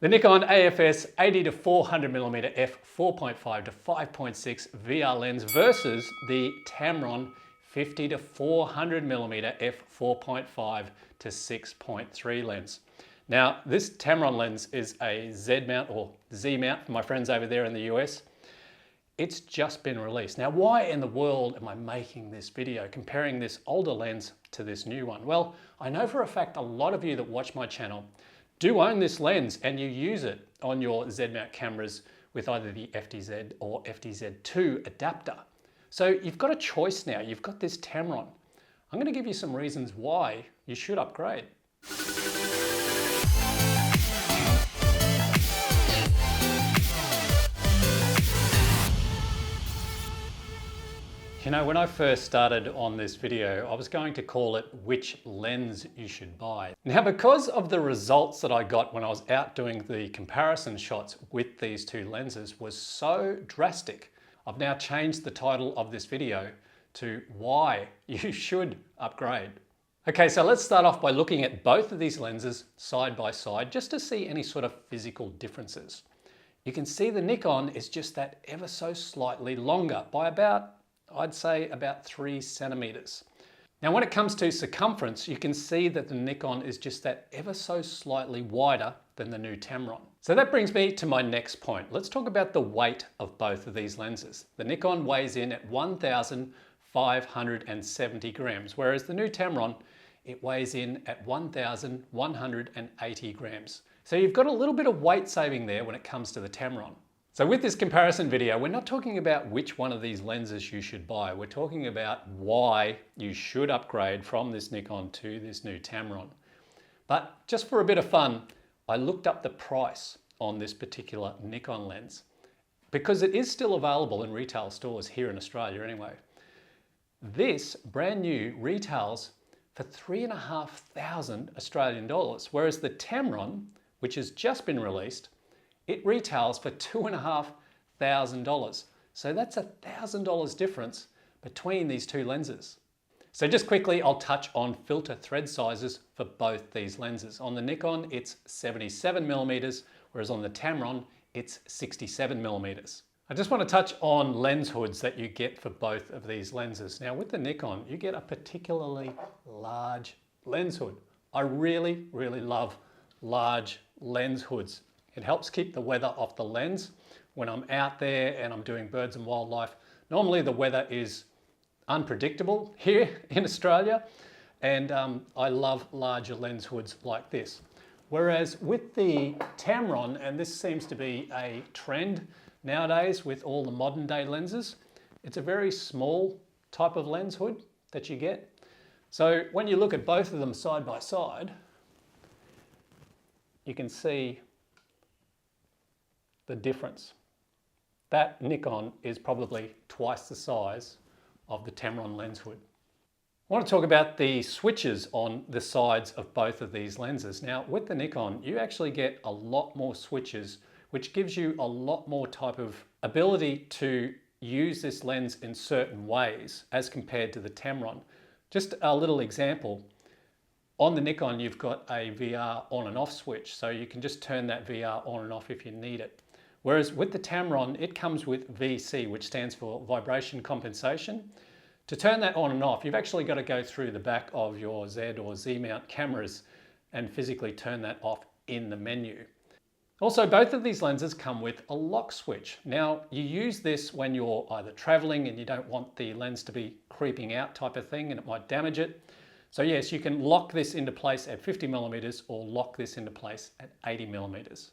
The Nikon AFS 80-400mm f4.5 to 5.6 VR lens versus the Tamron 50-400mm f4.5 to 6.3 lens. Now, this Tamron lens is a Z mount or Z mount for my friends over there in the US. It's just been released. Now, why in the world am I making this video comparing this older lens to this new one? Well, I know for a fact a lot of you that watch my channel do own this lens and you use it on your Z mount cameras with either the FTZII or FTZII adapter. So you've got a choice now. You've got this Tamron. I'm going to give you some reasons why you should upgrade. You know, when I first started on this video, I was going to call it which lens you should buy. Now, because of the results that I got when I was out doing the comparison shots with these two lenses was so drastic, I've now changed the title of this video to why you should upgrade. Okay, so let's start off by looking at both of these lenses side by side just to see any sort of physical differences. You can see the Nikon is just that ever so slightly longer by about, I'd say about 3 centimeters. Now, when it comes to circumference, you can see that the Nikon is just that ever so slightly wider than the new Tamron. So that brings me to my next point. Let's talk about the weight of both of these lenses. The Nikon weighs in at 1,570 grams, whereas the new Tamron, it weighs in at 1,180 grams. So you've got a little bit of weight saving there when it comes to the Tamron. So with this comparison video, we're not talking about which one of these lenses you should buy. We're talking about why you should upgrade from this Nikon to this new Tamron. But just for a bit of fun, I looked up the price on this particular Nikon lens because it is still available in retail stores here in Australia anyway. This brand new retails for 3,500 Australian dollars, whereas the Tamron, which has just been released, it retails for $2,500. So that's $1,000 difference between these two lenses. So just quickly, I'll touch on filter thread sizes for both these lenses. On the Nikon, it's 77mm, whereas on the Tamron, it's 67mm. I just want to touch on lens hoods that you get for both of these lenses. Now with the Nikon, you get a particularly large lens hood. I really, really love large lens hoods. It helps keep the weather off the lens when I'm out there and I'm doing birds and wildlife. Normally the weather is unpredictable here in Australia, and I love larger lens hoods like this. Whereas with the Tamron, and this seems to be a trend nowadays with all the modern day lenses, it's a very small type of lens hood that you get. So when you look at both of them side by side, you can see the difference. That Nikon is probably twice the size of the Tamron lens hood. I want to talk about the switches on the sides of both of these lenses. Now with the Nikon, you actually get a lot more switches, which gives you a lot more type of ability to use this lens in certain ways as compared to the Tamron. Just a little example. On the Nikon, you've got a VR on and off switch, so you can just turn that VR on and off if you need it. Whereas with the Tamron, it comes with VC, which stands for vibration compensation. To turn that on and off, you've actually got to go through the back of your Z or Z mount cameras and physically turn that off in the menu. Also, both of these lenses come with a lock switch. Now, you use this when you're either traveling and you don't want the lens to be creeping out type of thing and it might damage it. So yes, you can lock this into place at 50mm or lock this into place at 80mm.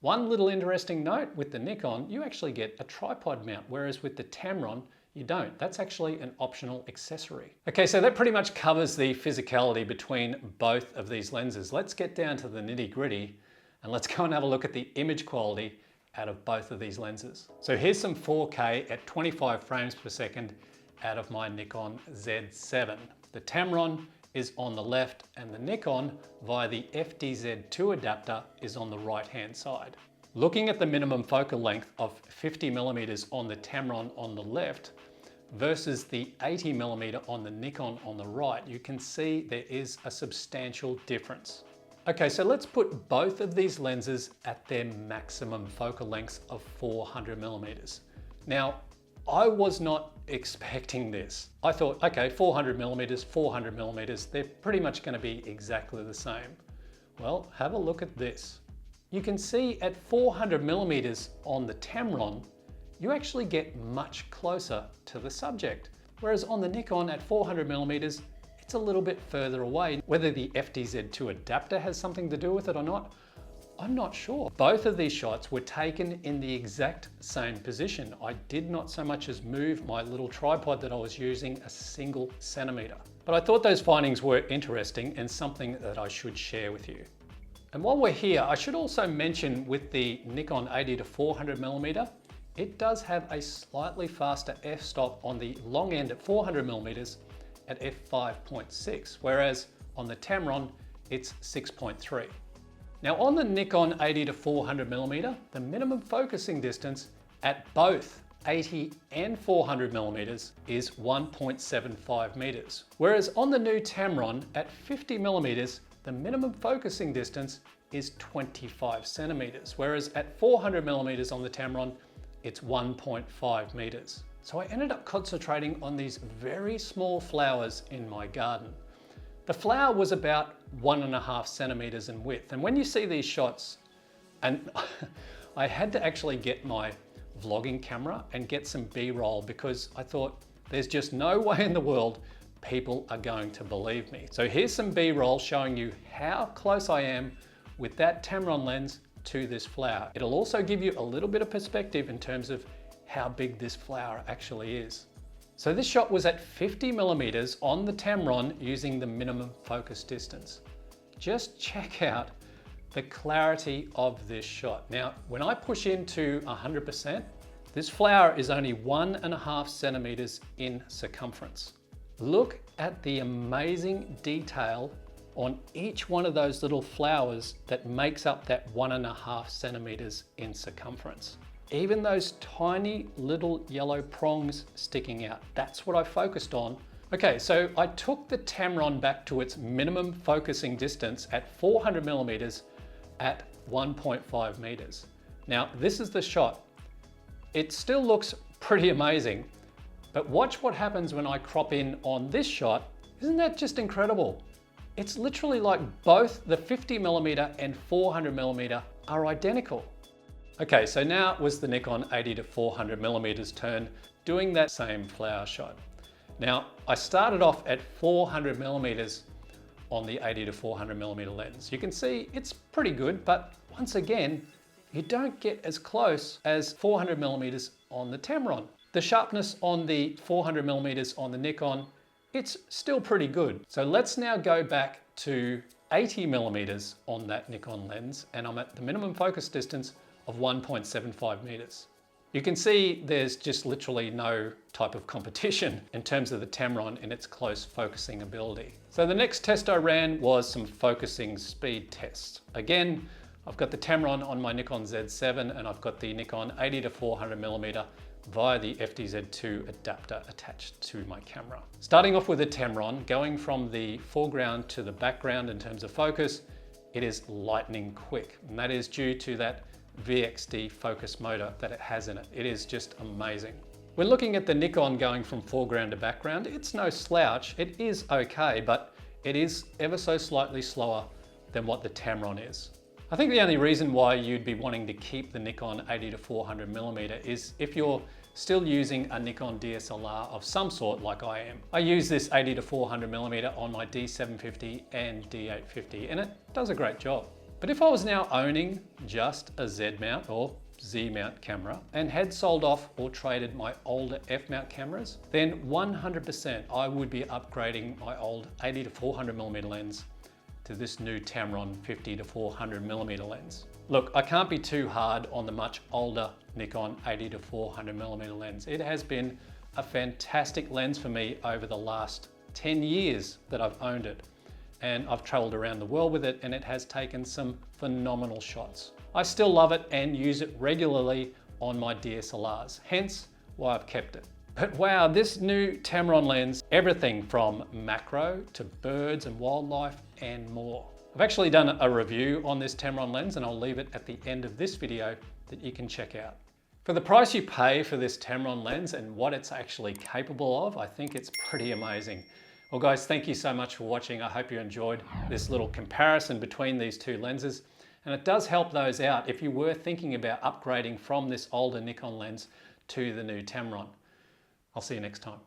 One little interesting note, with the Nikon, you actually get a tripod mount, whereas with the Tamron, you don't. That's actually an optional accessory. Okay, so that pretty much covers the physicality between both of these lenses. Let's get down to the nitty-gritty and let's go and have a look at the image quality out of both of these lenses. So here's some 4K at 25 frames per second out of my Nikon Z7. The Tamron is on the left and the Nikon via the FTZII adapter is on the right hand side. Looking at the minimum focal length of 50mm on the Tamron on the left versus the 80mm on the Nikon on the right, you can see there is a substantial difference. Okay, so let's put both of these lenses at their maximum focal lengths of 400mm. Now, I was not expecting this. I thought, okay, 400mm, 400mm, they're pretty much going to be exactly the same. Well, have a look at this. You can see at 400mm on the Tamron, you actually get much closer to the subject. Whereas on the Nikon at 400mm, it's a little bit further away. Whether the FTZII adapter has something to do with it or not, I'm not sure. Both of these shots were taken in the exact same position. I did not so much as move my little tripod that I was using a single centimeter. But I thought those findings were interesting and something that I should share with you. And while we're here, I should also mention with the Nikon 80-400mm, it does have a slightly faster f-stop on the long end at 400mm at f5.6, whereas on the Tamron, it's 6.3. Now on the Nikon 80-400mm, the minimum focusing distance at both 80 and 400mm is 1.75 meters. Whereas on the new Tamron at 50mm, the minimum focusing distance is 25 centimeters. Whereas at 400mm on the Tamron, it's 1.5 meters. So I ended up concentrating on these very small flowers in my garden. The flower was about 1.5 centimeters in width. And when you see these shots, and I had to actually get my vlogging camera and get some B-roll because I thought there's just no way in the world people are going to believe me. So here's some B-roll showing you how close I am with that Tamron lens to this flower. It'll also give you a little bit of perspective in terms of how big this flower actually is. So this shot was at 50mm on the Tamron using the minimum focus distance. Just check out the clarity of this shot. Now, when I push into 100%, this flower is only 1.5 centimeters in circumference. Look at the amazing detail on each one of those little flowers that makes up that 1.5 centimeters in circumference. Even those tiny little yellow prongs sticking out, that's what I focused on. Okay, so I took the Tamron back to its minimum focusing distance at 400mm at 1.5 meters. Now, this is the shot. It still looks pretty amazing, but watch what happens when I crop in on this shot. Isn't that just incredible? It's literally like both the 50mm and 400mm are identical. Okay, so now it was the Nikon 80-400mm's turn doing that same flower shot. Now, I started off at 400mm on the 80-400mm lens. You can see it's pretty good, but once again, you don't get as close as 400mm on the Tamron. The sharpness on the 400mm on the Nikon, it's still pretty good. So let's now go back to 80mm on that Nikon lens, and I'm at the minimum focus distance of 1.75 meters. You can see there's just literally no type of competition in terms of the Tamron in its close focusing ability. So the next test I ran was some focusing speed tests. Again, I've got the Tamron on my Nikon Z7 and I've got the Nikon 80-400mm via the FTZII adapter attached to my camera. Starting off with the Tamron, going from the foreground to the background in terms of focus, it is lightning quick, and that is due to that VXD focus motor that it has in it. It is just amazing. When looking at the Nikon going from foreground to background, it's no slouch. It is okay, but it is ever so slightly slower than what the Tamron is. I think the only reason why you'd be wanting to keep the Nikon 80-400mm is if you're still using a Nikon DSLR of some sort like I am. I use this 80-400mm on my D750 and D850 and it does a great job. But if I was now owning just a Z mount or Z mount camera and had sold off or traded my older F mount cameras, then 100% I would be upgrading my old 80-400mm lens to this new Tamron 50-400mm lens. Look, I can't be too hard on the much older Nikon 80-400mm lens. It has been a fantastic lens for me over the last 10 years that I've owned it. And I've traveled around the world with it and it has taken some phenomenal shots. I still love it and use it regularly on my DSLRs, hence why I've kept it. But wow, this new Tamron lens, everything from macro to birds and wildlife and more. I've actually done a review on this Tamron lens, and I'll leave it at the end of this video that you can check out. For the price you pay for this Tamron lens and what it's actually capable of, I think it's pretty amazing. Well guys, thank you so much for watching. I hope you enjoyed this little comparison between these two lenses. And it does help those out if you were thinking about upgrading from this older Nikon lens to the new Tamron. I'll see you next time.